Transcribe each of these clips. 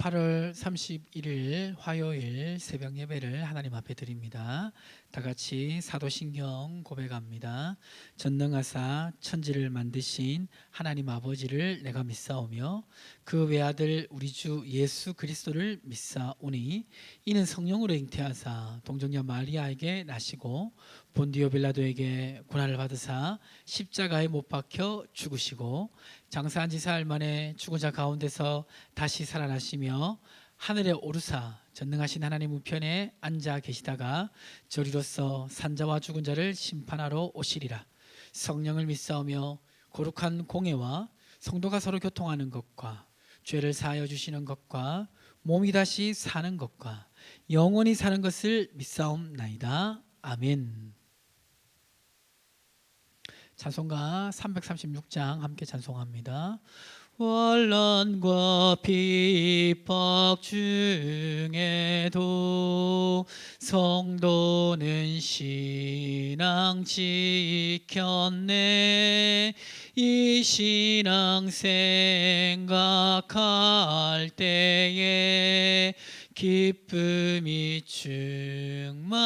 8월 31일 화요일 새벽 예배를 하나님 앞에 드립니다. 다 같이 사도신경 고백합니다. 전능하사 천지를 만드신 하나님 아버지를 내가 믿사오며 그 외아들 우리 주 예수 그리스도를 믿사오니 이는 성령으로 잉태하사 동정녀 마리아에게 나시고 본디오 빌라도에게 고난을 받으사 십자가에 못 박혀 죽으시고 장사한 지 사흘 만에 죽은 자 가운데서 다시 살아나시며 하늘에 오르사 전능하신 하나님 우편에 앉아 계시다가 저리로서 산자와 죽은 자를 심판하러 오시리라. 성령을 믿사오며 거룩한 공예와 성도가 서로 교통하는 것과 죄를 사하여 주시는 것과 몸이 다시 사는 것과 영원히 사는 것을 믿사옵나이다. 아멘. 찬송가 336장 함께 찬송합니다. 환난과 핍박 중에도 성도는 신앙 지켰네. 이 신앙 생각할 때에 기쁨이 충만하도다.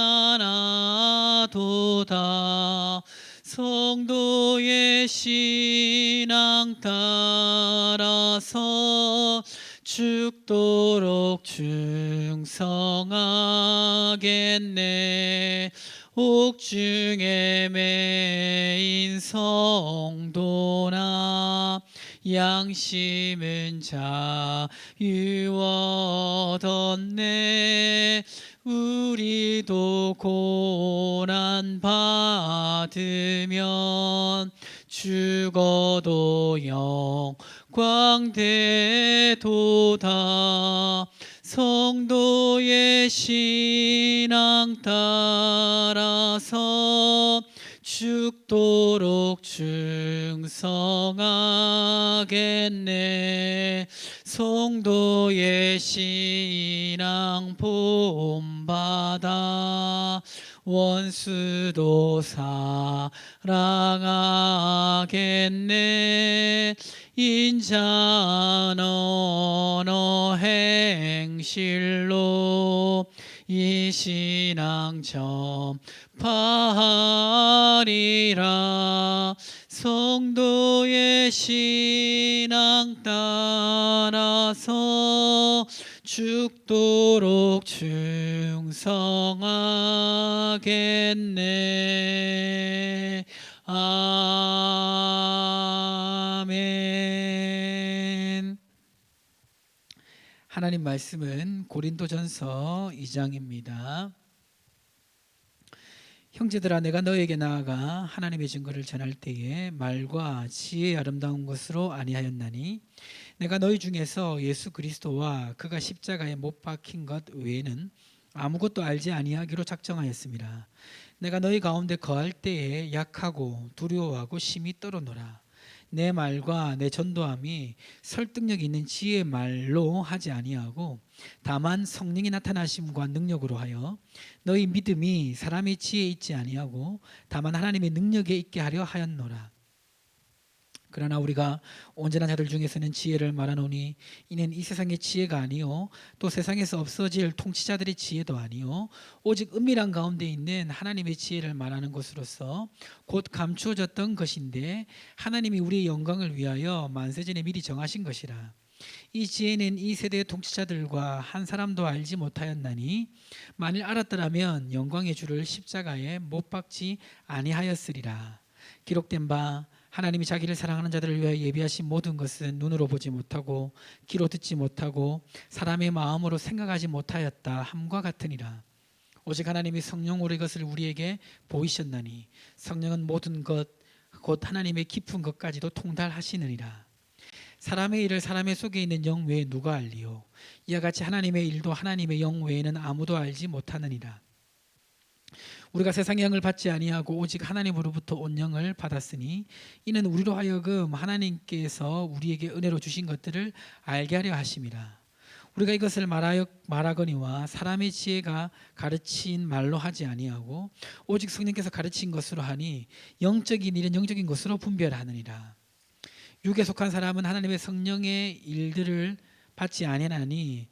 성도의 신앙 따라서 죽도록 충성하겠네. 옥중에 매인 성도나 양심은 자유 얻었네. 우리도 고난 받으면 죽어도 영광되도다. 성도의 신앙 따라서 죽도록 충성하겠네. 성도의 신앙 본받아 원수도 사랑하겠네. 인자한 언어 행실로 이 신앙 전파하리라. 성도의 신앙 따라서 죽도록 충성하겠네. 아멘. 하나님 말씀은 고린도전서 2장입니다. 형제들아, 내가 너에게 나아가 하나님의 증거를 전할 때에 말과 지혜의 아름다운 것으로 아니하였나니 내가 너희 중에서 예수 그리스도와 그가 십자가에 못 박힌 것 외에는 아무것도 알지 아니하기로 작정하였습니다. 내가 너희 가운데 거할 때에 약하고 두려워하고 심히 떨어노라. 내 말과 내 전도함이 설득력 있는 지혜의 말로 하지 아니하고 다만 성령이 나타나심과 능력으로 하여 너희 믿음이 사람의 지혜에 있지 아니하고 다만 하나님의 능력에 있게 하려 하였노라. 그러나 우리가 온전한 자들 중에서는 지혜를 말하노니 이는 이 세상의 지혜가 아니요 또 세상에서 없어질 통치자들의 지혜도 아니요 오직 은밀한 가운데 있는 하나님의 지혜를 말하는 것으로서 곧 감추어졌던 것인데 하나님이 우리의 영광을 위하여 만세전에 미리 정하신 것이라. 이 지혜는 이 세대의 통치자들과 한 사람도 알지 못하였나니 만일 알았더라면 영광의 주를 십자가에 못 박지 아니하였으리라. 기록된 바 하나님이 자기를 사랑하는 자들을 위하여 예비하신 모든 것은 눈으로 보지 못하고 귀로 듣지 못하고 사람의 마음으로 생각하지 못하였다 함과 같으니라. 오직 하나님이 성령으로 이것을 우리에게 보이셨나니 성령은 모든 것 곧 하나님의 깊은 것까지도 통달하시느니라. 사람의 일을 사람의 속에 있는 영 외에 누가 알리요? 이와 같이 하나님의 일도 하나님의 영 외에는 아무도 알지 못하느니라. 우리가 세상의 영을 받지 아니하고 오직 하나님으로부터 온 영을 받았으니 이는 우리로 하여금 하나님께서 우리에게 은혜로 주신 것들을 알게 하려 하심이라. 우리가 이것을 말하거니와 사람의 지혜가 가르친 말로 하지 아니하고 오직 성령께서 가르친 것으로 하니 영적인 일은 영적인 것으로 분별하느니라. 육에 속한 사람은 하나님의 성령의 일들을 받지 아니하나니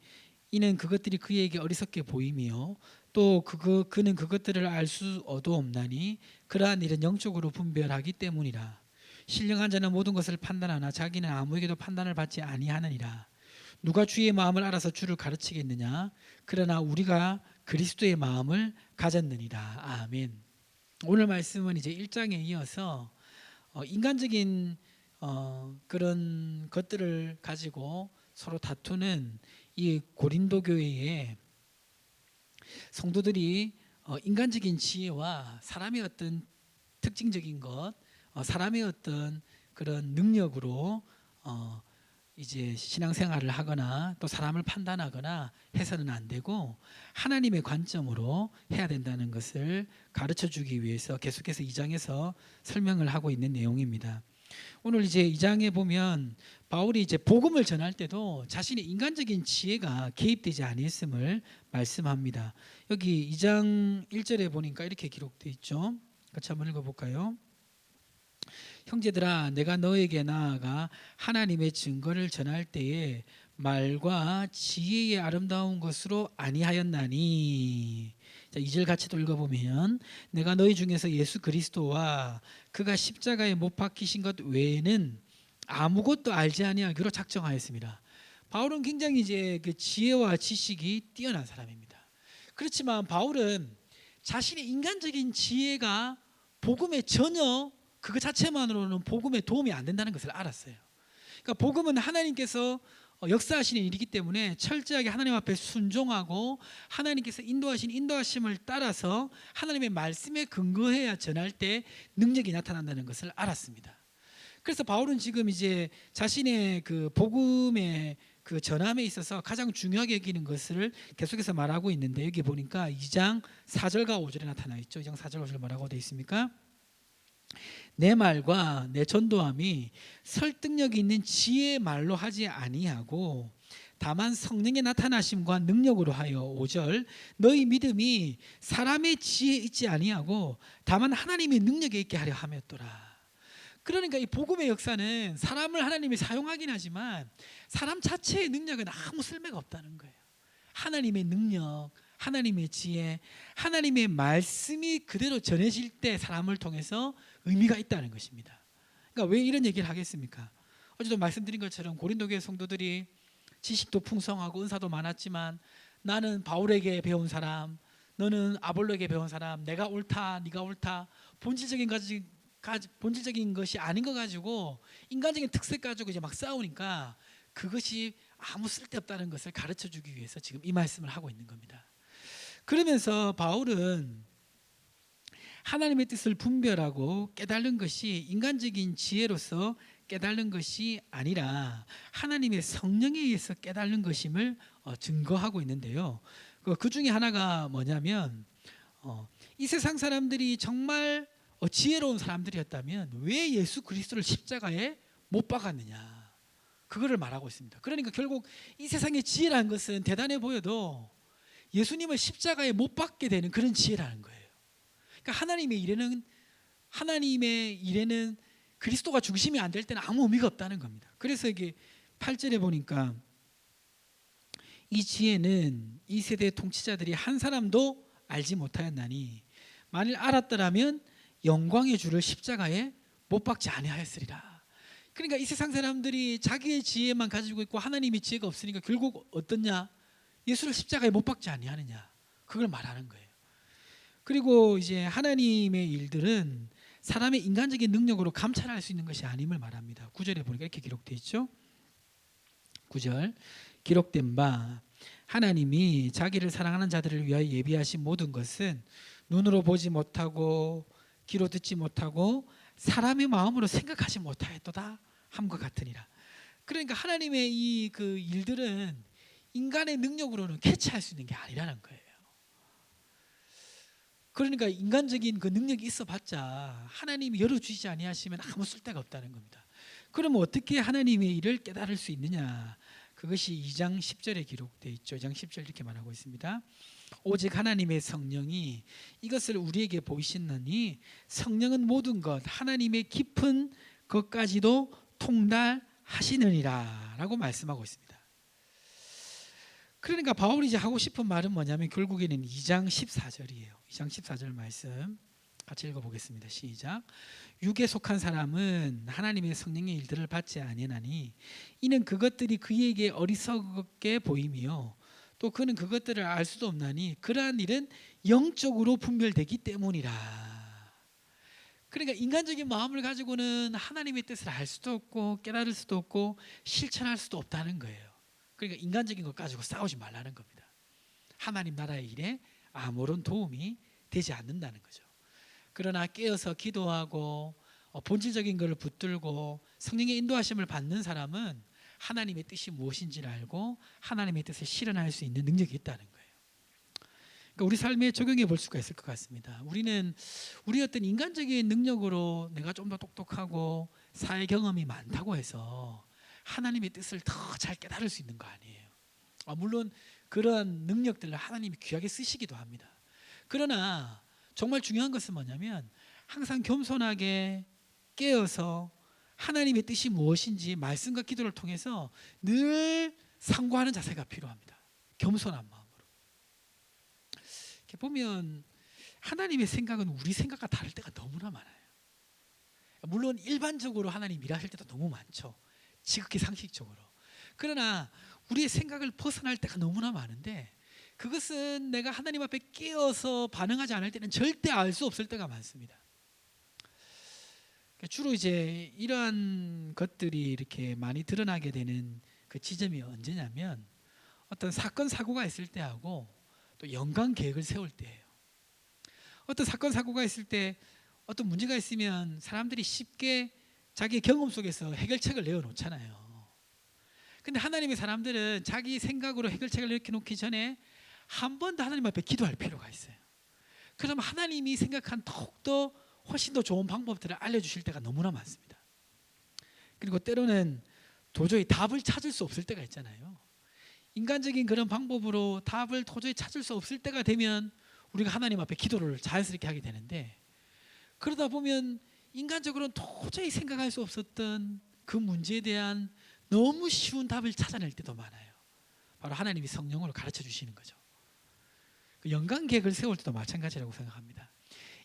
이는 그것들이 그에게 어리석게 보이며 또 그는 그것들을 알 수도 없나니 그러한 일은 영적으로 분별하기 때문이라. 신령한 자는 모든 것을 판단하나 자기는 아무에게도 판단을 받지 아니하느니라. 누가 주의 마음을 알아서 주를 가르치겠느냐? 그러나 우리가 그리스도의 마음을 가졌느니라. 아멘. 오늘 말씀은 이제 1장에 이어서 인간적인 그런 것들을 가지고 서로 다투는 이 고린도 교회의 성도들이 인간적인 지혜와 사람의 어떤 특징적인 것, 사람의 어떤 그런 능력으로 이제 신앙생활을 하거나 또 사람을 판단하거나 해서는 안 되고 하나님의 관점으로 해야 된다는 것을 가르쳐주기 위해서 계속해서 2장에서 설명을 하고 있는 내용입니다. 오늘 이제 2장에 보면 바울이 이제 복음을 전할 때도 자신의 인간적인 지혜가 개입되지 아니했음을 말씀합니다. 여기 2장 1절에 보니까 이렇게 기록되어 있죠. 같이 한번 읽어볼까요? 형제들아, 내가 너에게 나아가 하나님의 증거를 전할 때에 말과 지혜의 아름다운 것으로 아니하였나니. 자, 2절 같이 또 읽어보면 내가 너희 중에서 예수 그리스도와 그가 십자가에 못 박히신 것 외에는 아무것도 알지 아니하기로 작정하였습니다. 바울은 굉장히 이제 그 지혜와 지식이 뛰어난 사람입니다. 그렇지만 바울은 자신의 인간적인 지혜가 복음에 전혀 그것 자체만으로는 복음에 도움이 안 된다는 것을 알았어요. 그러니까 복음은 하나님께서 역사하시는 일이기 때문에 철저하게 하나님 앞에 순종하고 하나님께서 인도하신 인도하심을 따라서 하나님의 말씀에 근거해야 전할 때 능력이 나타난다는 것을 알았습니다. 그래서 바울은 지금 이제 자신의 그 복음의 그 전함에 있어서 가장 중요하게 여기는 것을 계속해서 말하고 있는데 여기 보니까 2장 4절과 5절에 나타나 있죠. 2장 4절 5절 뭐라고 되어 있습니까? 내 말과 내 전도함이 설득력 있는 지혜의 말로 하지 아니하고 다만 성령의 나타나심과 능력으로 하여 5절 너희 믿음이 사람의 지혜에 있지 아니하고 다만 하나님의 능력에 있게 하려 함이었더라. 그러니까 이 복음의 역사는 사람을 하나님이 사용하긴 하지만 사람 자체의 능력은 아무 쓸모가 없다는 거예요. 하나님의 능력, 하나님의 지혜, 하나님의 말씀이 그대로 전해질 때 사람을 통해서 의미가 있다는 것입니다. 그러니까 왜 이런 얘기를 하겠습니까? 어제도 말씀드린 것처럼 고린도 교회 성도들이 지식도 풍성하고 은사도 많았지만 나는 바울에게 배운 사람, 너는 아볼로에게 배운 사람, 내가 옳다, 네가 옳다, 본질적인 것이 아닌 거 가지고 인간적인 특색 가지고 이제 막 싸우니까 그것이 아무 쓸데없다는 것을 가르쳐주기 위해서 지금 이 말씀을 하고 있는 겁니다. 그러면서 바울은 하나님의 뜻을 분별하고 깨달은 것이 인간적인 지혜로서 깨달은 것이 아니라 하나님의 성령에 의해서 깨달은 것임을 증거하고 있는데요. 그 중에 하나가 뭐냐면 이 세상 사람들이 정말 지혜로운 사람들이었다면 왜 예수 그리스도를 십자가에 못 박았느냐, 그거를 말하고 있습니다. 그러니까 결국 이 세상의 지혜라는 것은 대단해 보여도 예수님을 십자가에 못 박게 되는 그런 지혜라는 거예요. 그러니까 하나님의 일에는 그리스도가 중심이 안 될 때는 아무 의미가 없다는 겁니다. 그래서 이게 8절에 보니까 이 지혜는 이 세대의 통치자들이 한 사람도 알지 못하였나니 만일 알았더라면 영광의 주를 십자가에 못 박지 아니하였으리라. 그러니까 이 세상 사람들이 자기의 지혜만 가지고 있고 하나님의 지혜가 없으니까 결국 어떠냐? 예수를 십자가에 못 박지 아니하느냐, 그걸 말하는 거예요. 그리고 이제 하나님의 일들은 사람의 인간적인 능력으로 감찰할 수 있는 것이 아님을 말합니다. 9절에 보니까 이렇게 기록되어 있죠. 9절 기록된 바 하나님이 자기를 사랑하는 자들을 위하여 예비하신 모든 것은 눈으로 보지 못하고 귀로 듣지 못하고 사람의 마음으로 생각하지 못하였도다 함과 같으니라. 그러니까 하나님의 이 그 일들은 인간의 능력으로는 캐치할 수 있는 게 아니라는 거예요. 그러니까 인간적인 그 능력이 있어봤자 하나님이 열어주시지 아니하시면 아무 쓸데가 없다는 겁니다. 그러면 어떻게 하나님의 일을 깨달을 수 있느냐? 그것이 2장 10절에 기록되어 있죠. 2장 10절 이렇게 말하고 있습니다. 오직 하나님의 성령이 이것을 우리에게 보이시나니 성령은 모든 것 하나님의 깊은 것까지도 통달하시느니라 라고 말씀하고 있습니다. 그러니까 바울이 이제 하고 싶은 말은 뭐냐면 결국에는 2장 14절이에요. 2장 14절 말씀 같이 읽어보겠습니다. 시작. 육에 속한 사람은 하나님의 성령의 일들을 받지 아니하나니 이는 그것들이 그에게 어리석게 보임이요 또 그는 그것들을 알 수도 없나니 그러한 일은 영적으로 분별되기 때문이라. 그러니까 인간적인 마음을 가지고는 하나님의 뜻을 알 수도 없고 깨달을 수도 없고 실천할 수도 없다는 거예요. 그러니까 인간적인 것 가지고 싸우지 말라는 겁니다. 하나님 나라의 일에 아무런 도움이 되지 않는다는 거죠. 그러나 깨어서 기도하고 본질적인 것을 붙들고 성령의 인도하심을 받는 사람은 하나님의 뜻이 무엇인지를 알고 하나님의 뜻을 실현할 수 있는 능력이 있다는 거예요. 그러니까 우리 삶에 적용해 볼 수가 있을 것 같습니다. 우리는 우리 어떤 인간적인 능력으로 내가 좀 더 똑똑하고 사회 경험이 많다고 해서 하나님의 뜻을 더 잘 깨달을 수 있는 거 아니에요. 물론 그런 능력들을 하나님이 귀하게 쓰시기도 합니다. 그러나 정말 중요한 것은 뭐냐면 항상 겸손하게 깨어서 하나님의 뜻이 무엇인지 말씀과 기도를 통해서 늘 상고하는 자세가 필요합니다. 겸손한 마음으로. 이렇게 보면 하나님의 생각은 우리 생각과 다를 때가 너무나 많아요. 물론 일반적으로 하나님 일하실 때도 너무 많죠. 지극히 상식적으로. 그러나 우리의 생각을 벗어날 때가 너무나 많은데 그것은 내가 하나님 앞에 깨어서 반응하지 않을 때는 절대 알 수 없을 때가 많습니다. 주로 이제 이러한 것들이 이렇게 많이 드러나게 되는 그 지점이 언제냐면 어떤 사건 사고가 있을 때하고 또 연간 계획을 세울 때예요. 어떤 사건 사고가 있을 때 어떤 문제가 있으면 사람들이 쉽게 자기 경험 속에서 해결책을 내어놓잖아요. 근데 하나님의 사람들은 자기 생각으로 해결책을 이렇게 놓기 전에 한 번 더 하나님 앞에 기도할 필요가 있어요. 그러면 하나님이 생각한 더욱더 훨씬 더 좋은 방법들을 알려주실 때가 너무나 많습니다. 그리고 때로는 도저히 답을 찾을 수 없을 때가 있잖아요. 인간적인 그런 방법으로 답을 도저히 찾을 수 없을 때가 되면 우리가 하나님 앞에 기도를 자연스럽게 하게 되는데 그러다 보면 인간적으로는 도저히 생각할 수 없었던 그 문제에 대한 너무 쉬운 답을 찾아낼 때도 많아요. 바로 하나님이 성령으로 가르쳐 주시는 거죠. 그 연간 계획을 세울 때도 마찬가지라고 생각합니다.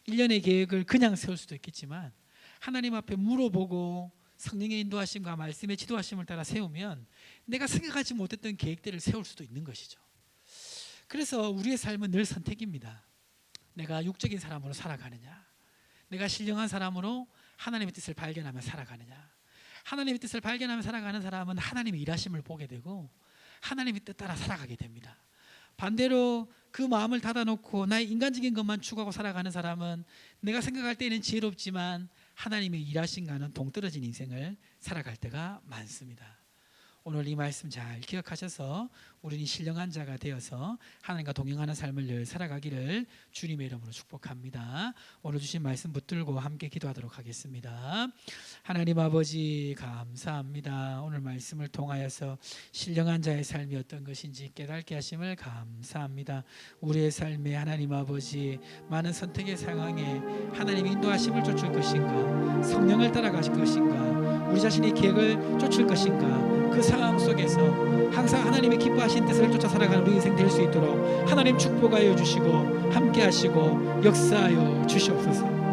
1년의 계획을 그냥 세울 수도 있겠지만 하나님 앞에 물어보고 성령의 인도하심과 말씀의 지도하심을 따라 세우면 내가 생각하지 못했던 계획들을 세울 수도 있는 것이죠. 그래서 우리의 삶은 늘 선택입니다. 내가 육적인 사람으로 살아가느냐, 내가 신령한 사람으로 하나님의 뜻을 발견하며 살아가느냐. 하나님의 뜻을 발견하며 살아가는 사람은 하나님의 일하심을 보게 되고 하나님의 뜻 따라 살아가게 됩니다. 반대로 그 마음을 닫아놓고 나의 인간적인 것만 추구하고 살아가는 사람은 내가 생각할 때는 지혜롭지만 하나님의 일하심과는 동떨어진 인생을 살아갈 때가 많습니다. 오늘 이 말씀 잘 기억하셔서 우리는 신령한 자가 되어서 하나님과 동행하는 삶을 늘 살아가기를 주님의 이름으로 축복합니다. 오늘 주신 말씀 붙들고 함께 기도하도록 하겠습니다. 하나님 아버지 감사합니다. 오늘 말씀을 통하여서 신령한 자의 삶이 어떤 것인지 깨닫게 하심을 감사합니다. 우리의 삶에 하나님 아버지 많은 선택의 상황에 하나님 인도하심을 쫓을 것인가, 성령을 따라가실 것인가, 우리 자신의 계획을 쫓을 것인가, 그 상황 속에서 항상 하나님의 기뻐하신 뜻을 쫓아 살아가는 우리 인생 될 수 있도록 하나님 축복하여 주시고 함께 하시고 역사하여 주시옵소서.